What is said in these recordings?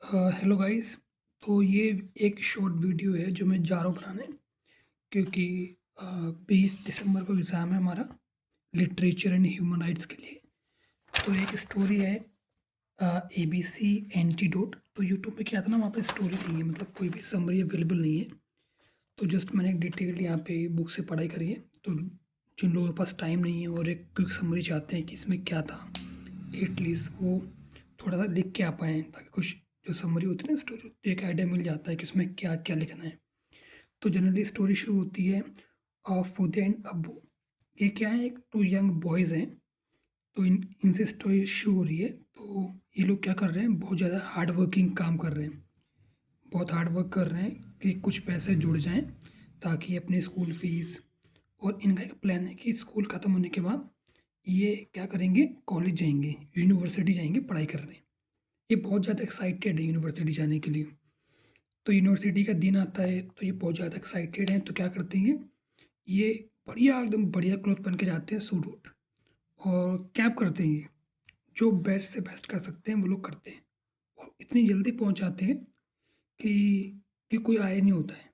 Hello guys. तो ये एक शॉर्ट वीडियो है जो मैं जा रहा हूँ बनाने, क्योंकि 20 दिसंबर को एग्ज़ाम है हमारा लिटरेचर एंड ह्यूमन राइट्स के लिए। तो एक स्टोरी है ABC एंटीडोट। तो यूट्यूब पे क्या था ना, वहाँ पे स्टोरी नहीं है, मतलब कोई भी समरी अवेलेबल नहीं है। तो जस्ट मैंने एक डिटेल यहाँ पे बुक से पढ़ाई करी है। तो जिन लोगों के पास टाइम नहीं है और एक क्विक समरी चाहते हैं कि इसमें क्या था, एटलीस्ट वो थोड़ा सा लिख के आ पाएँ, ताकि कुछ जो समरी होती है ना स्टोरी, तो एक आइडिया मिल जाता है कि उसमें क्या क्या लिखना है। तो जनरली स्टोरी शुरू होती है फुदे एंड अब्बू। ये क्या है, एक टू यंग बॉयज़ हैं। तो इनसे स्टोरी शुरू हो रही है। तो ये लोग क्या कर रहे हैं, बहुत ज़्यादा हार्ड वर्किंग काम कर रहे हैं, बहुत हार्ड वर्क कर रहे हैं कि कुछ पैसे जुड़ जाएं, ताकि अपनी स्कूल फीस, और इनका एक प्लान है कि स्कूल ख़त्म होने के बाद ये क्या करेंगे, कॉलेज जाएंगे, यूनिवर्सिटी जाएंगे पढ़ाई करने। ये बहुत ज़्यादा एक्साइटेड है यूनिवर्सिटी जाने के लिए। तो यूनिवर्सिटी का दिन आता है तो ये बहुत ज़्यादा एक्साइटेड हैं। तो क्या करते हैं, ये बढ़िया एकदम बढ़िया क्लॉथ पहन के जाते हैं, सूट वूट, और कैब करते हैं। ये जो बेस्ट से बेस्ट कर सकते हैं वो लोग करते हैं, और इतनी जल्दी पहुंच जाते हैं कि कोई आया नहीं होता है।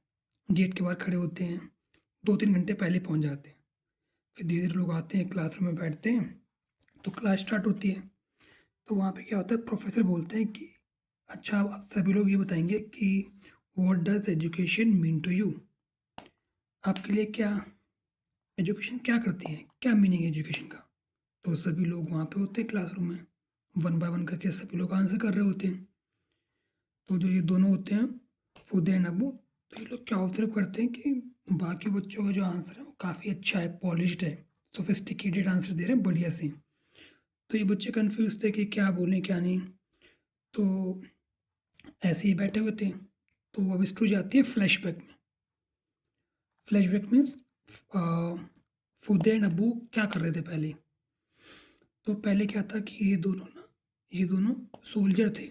गेट के बाहर खड़े होते हैं, 2-3 घंटे पहले पहुंच जाते हैं। फिर धीरे धीरे लोग आते हैं, क्लासरूम में बैठते हैं, तो क्लास स्टार्ट होती है। तो वहाँ पे क्या होता है, प्रोफेसर बोलते हैं कि अच्छा, आप सभी लोग ये बताएंगे कि what does education mean to you. आपके लिए क्या एजुकेशन क्या करती है, क्या मीनिंग है एजुकेशन का। तो सभी लोग वहाँ पे होते हैं क्लासरूम में, वन बाय वन करके सभी लोग आंसर कर रहे होते हैं। तो जो ये दोनों होते हैं, फुदे एंड अबू, तो ये लोग क्या ऑब्जर्व करते हैं कि बाकी बच्चों का जो आंसर है वो काफ़ी अच्छा है, पॉलिश्ड है, सोफिस्टिकेटेड आंसर दे रहे हैं बढ़िया से। तो ये बच्चे कन्फ्यूज थे कि क्या बोलें क्या नहीं। तो ऐसे ही बैठे हुए थे। तो अब स्टोरी जाती है फ्लैशबैक में। फ्लैशबैक मीन्स फुदे एंड अबू क्या कर रहे थे पहले। तो पहले क्या था कि ये दोनों सोल्जर थे।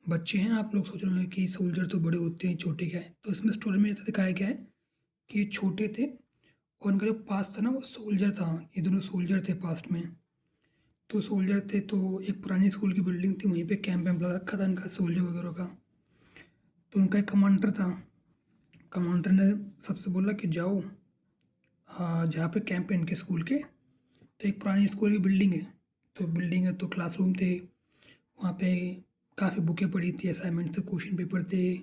बच्चे हैं, आप लोग सोच रहे होंगे कि सोल्जर तो बड़े होते हैं, छोटे क्या है। तो इसमें स्टोरी में ऐसा दिखाया गया है कि ये छोटे थे, और उनका जो पास्ट था ना वो सोल्जर था। ये दोनों सोल्जर थे पास्ट में। तो सोल्जर थे, तो एक पुरानी स्कूल की बिल्डिंग थी, वहीं पे कैंप वैम्प लगा रखा था इनका, सोल्जर वगैरह का। तो उनका एक कमांडर था। कमांडर ने सबसे बोला कि जाओ जहाँ पे कैंप है इनके स्कूल के, तो एक पुरानी स्कूल की बिल्डिंग है। तो बिल्डिंग है, तो क्लासरूम थे वहाँ पे, काफ़ी बुकें पड़ी थी, असाइनमेंट थे, क्वेश्चन पेपर थे,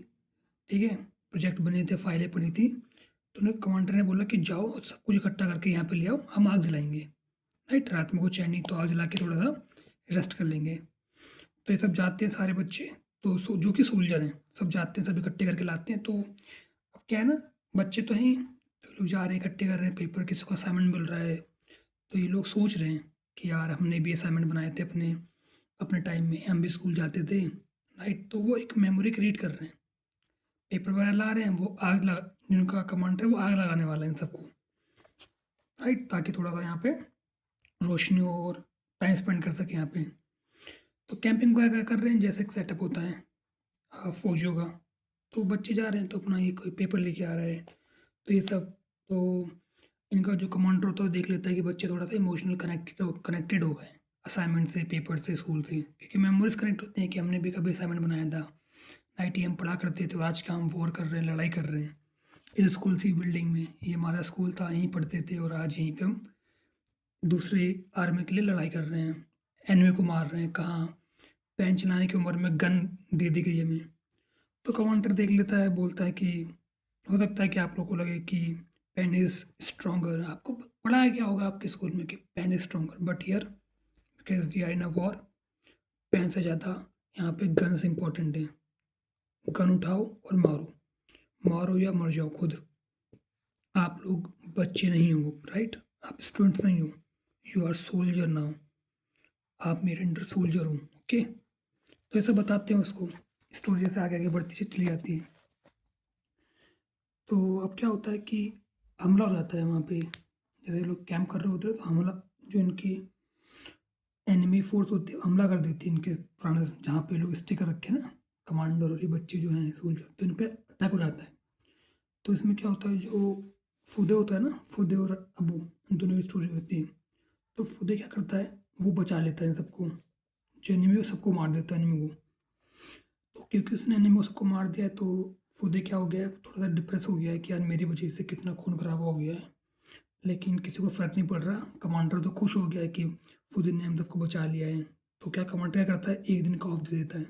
ठीक है, प्रोजेक्ट बने थे, फाइलें पड़ी थी। तो उन्हें कमांडर ने बोला कि जाओ और सब कुछ इकट्ठा करके यहाँ पे ले आओ, हम आग जलाएंगे। राइट, रात में कुछ है नहीं तो आग जला के थोड़ा सा रेस्ट कर लेंगे। तो ये सब जाते हैं सारे बच्चे, तो जो कि सोल्जर हैं सब जाते हैं, सब इकट्ठे करके लाते हैं। तो अब क्या है ना, बच्चे तो हैं, तो लोग जा रहे हैं, इकट्ठे कर रहे हैं पेपर, किसी को असाइनमेंट मिल रहा है। तो ये लोग सोच रहे हैं कि यार हमने भी असाइनमेंट बनाए थे अपने अपने टाइम में, हम भी स्कूल जाते थे। राइट, तो वो एक मेमोरी क्रिएट कर रहे हैं, पेपर वगैरह ला रहे हैं। वो आग लगा, जिनका कमांडर है वो आग लगाने वाला है इन सबको। राइट, ताकि थोड़ा सा यहाँ पे रोशनी हो और टाइम स्पेंड कर सके यहाँ पे। तो कैंपिंग वगैरह क्या कर रहे हैं, जैसे एक सेटअप होता है फौजियों का। तो बच्चे जा रहे हैं, तो अपना ये कोई पेपर लेके आ रहा है, तो ये सब। तो इनका जो कमांडर होता है वो देख लेता है कि बच्चे थोड़ा सा इमोशनल कनेक्टेड हो गए असाइनमेंट से, पेपर से, स्कूल से, क्योंकि मेमोरीज कनेक्ट होते हैं कि हमने भी कभी असाइनमेंट बनाया था, नाइट हम पढ़ा करते थे, और आज का हम वॉर कर रहे हैं, लड़ाई कर रहे हैं। इस स्कूल थी बिल्डिंग में, ये हमारा स्कूल था, यहीं पढ़ते थे, और आज यहीं पे हम दूसरे आर्मी के लिए लड़ाई कर रहे हैं, एनिमी को मार रहे हैं। कहाँ, पेन चलाने की उम्र में गन दे दी गई हमें। तो कमांडर देख लेता है, बोलता है कि हो सकता है कि आप लोग को लगे कि पेन इज़ स्ट्रोंगर, आपको पढ़ाया गया होगा आपके स्कूल में कि pen is stronger, but here because we are in a war, pen से ज़्यादा यहाँ पे गन्स इंपॉर्टेंट है। गन उठाओ और मारो, मारो या मर जाओ खुद। आप लोग बच्चे नहीं हो, राइट, आप स्टूडेंट्स नहीं हो, यू आर सोल्जर नाउ, आप मेरे अंडर सोल्जर हो। ओके, तो ऐसा बताते हैं उसको। स्टोरी जैसे आगे आगे बढ़ती चली जाती है। तो अब क्या होता है कि हमला हो जाता है वहाँ पे, जैसे लोग कैंप कर रहे होते हैं, तो हमला, जो इनकी एनिमी फोर्स होती है हमला कर देती है इनके पुराने, जहाँ पे लोग स्टिकर रखे हैं ना, कमांडर और ये बच्चे जो हैं सोल्जर, तो इन पे अटैक हो जाता है। तो इसमें क्या होता है, जो फुदे होता है ना, फुदे और अबू, इन दोनों की स्टोरी होती है। तो फुदे क्या करता है, वो बचा लेता है इन सबको, जो एनिमी है सबको मार देता है एनिमी को। तो क्योंकि उसने एनिमोस को मार दिया है, तो फुदे क्या हो गया है, थोड़ा सा डिप्रेस हो गया है कि यार मेरी वजह से कितना खून खराब हो गया है। लेकिन किसी को फ़र्क नहीं पड़ रहा। कमांडर तो खुश हो गया है कि फुदे ने हम सबको बचा लिया है। तो क्या कमांडर क्या करता है, एक दिन का ऑफ दे देता है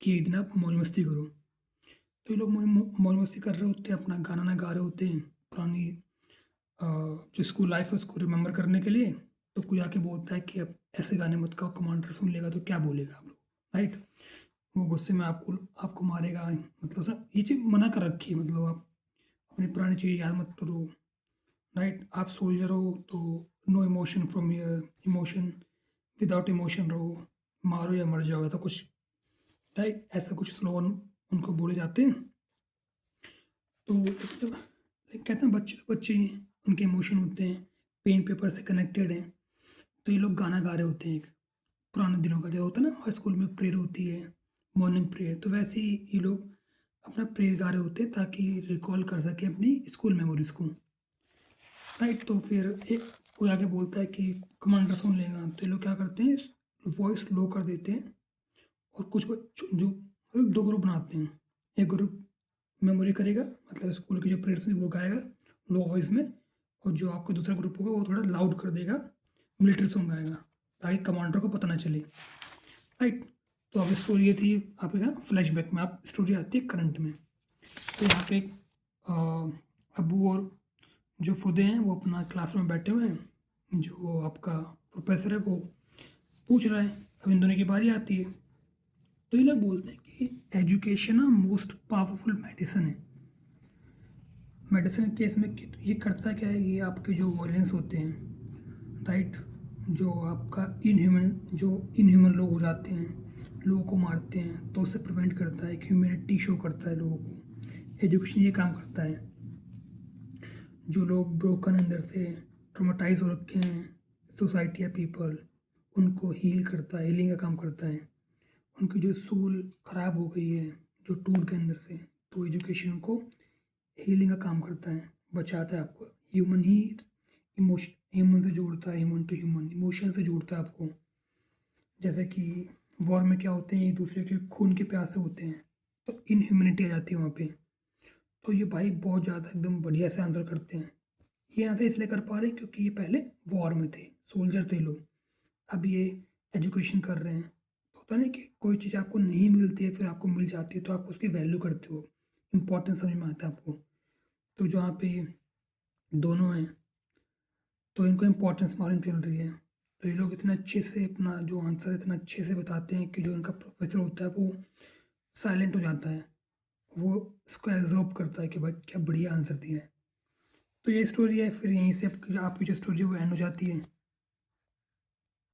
कि एक दिन आप मौज मस्ती करो। तो ये लोग मौज मस्ती कर रहे होते हैं, अपना गाना ना गा रहे होते हैं, पुरानी जो स्कूल लाइफ है उसको रिमेंबर करने के लिए। तो कोई आके बोलता है कि अब ऐसे गाने मत गाओ, कमांडर सुन लेगा तो क्या बोलेगा आप लोग, राइट। वो गुस्से में आपको आपको मारेगा। मतलब ये चीज़ मना कर रखी है, मतलब आप अपनी पुरानी चीज़ याद मत करो, राइट। आप सोल्जर हो तो no emotion from your emotion, without emotion रहो, मारो या मर जाओ, ऐसा कुछ, राइट, ऐसा कुछ स्लोगन उनको बोले जाते हैं। तो मतलब कहते हैं बच्चे तो बच्चे ही हैं, उनके इमोशन होते हैं, पेन पेपर से कनेक्टेड हैं। तो ये लोग गाना गा रहे होते हैं एक पुराने दिनों का, जो होता है ना हर स्कूल में प्रेयर होती है, मॉर्निंग प्रेयर, तो वैसे ही ये लोग अपना प्रेयर गा रहे होते हैं ताकि रिकॉल कर सकें अपनी स्कूल मेमोरीज को, राइट। तो फिर एक कोई आगे बोलता है कि कमांडर सुन लेगा, तो ये लोग क्या करते हैं, वॉइस लो कर देते हैं और कुछ जो मतलब दो ग्रुप बनाते हैं। एक ग्रुप मेमोरी करेगा, मतलब स्कूल की जो प्रेयर्स हैं वो गाएगा लो वॉइस में, और जो आपका दूसरा ग्रुप होगा वो थोड़ा लाउड कर देगा, मिलिट्री सॉन्ग गाएगा, ताकि कमांडर को पता ना चले, राइट। तो अब स्टोरी ये थी आपके यहाँ फ्लैशबैक में, आप स्टोरी आती है करंट में। तो यहाँ पे एक अबू और जो फुदे हैं वो अपना क्लास में बैठे हुए हैं, जो आपका प्रोफेसर है वो पूछ रहा है, अब इन दोनों की बारी आती है। तो ये लोग बोलते हैं कि एजुकेशन ना मोस्ट पावरफुल मेडिसिन है। मेडिसिन केस में ये करता क्या है, ये आपके जो वायलेंस होते हैं, राइट, जो आपका इनह्यूमन लोग हो जाते हैं, लोगों को मारते हैं, तो उससे प्रिवेंट करता है, ह्यूमैनिटी शो करता है लोगों को। एजुकेशन ये काम करता है। जो लोग ब्रोकन अंदर से ट्रोमाटाइज हो रखे हैं, सोसाइटी या पीपल, उनको हील करता है, हीलिंग का काम करता है। उनकी जो सोल ख़राब हो गई है, जो टूट गए अंदर से, तो एजुकेशन को हीलिंग का काम करता है, बचाता है आपको। ह्यूमन ही इमोशन, ह्यूमन से जोड़ता है, ह्यूमन टू ह्यूमन, इमोशन से जोड़ता है आपको। जैसे कि वॉर में क्या होते हैं, एक दूसरे के खून के प्यासे होते हैं, तो इनह्यूमैनिटी आ जाती है वहाँ पे। तो ये भाई बहुत ज़्यादा एकदम बढ़िया से आंसर करते हैं। ये आंसर इसलिए कर पा रहे हैं क्योंकि ये पहले वॉर में थे, सोल्जर थे लोग, अब ये एजुकेशन कर रहे हैं। तो होता नहीं कि कोई चीज़ आपको नहीं मिलती है फिर आपको मिल जाती है तो आप उसकी वैल्यू करते हो, इम्पोर्टेंस समझ में आता है आपको। तो जहाँ पे दोनों हैं तो इनको इम्पोर्टेंस मालूम चल रही है। तो ये लोग इतने अच्छे से अपना जो आंसर इतना अच्छे से बताते हैं कि जो इनका प्रोफेसर होता है वो साइलेंट हो जाता है, वो इसको एब्जॉर्ब करता है कि भाई क्या बढ़िया आंसर दिया है। तो ये स्टोरी है, फिर यहीं से आपकी जो स्टोरी है वो एंड हो जाती है।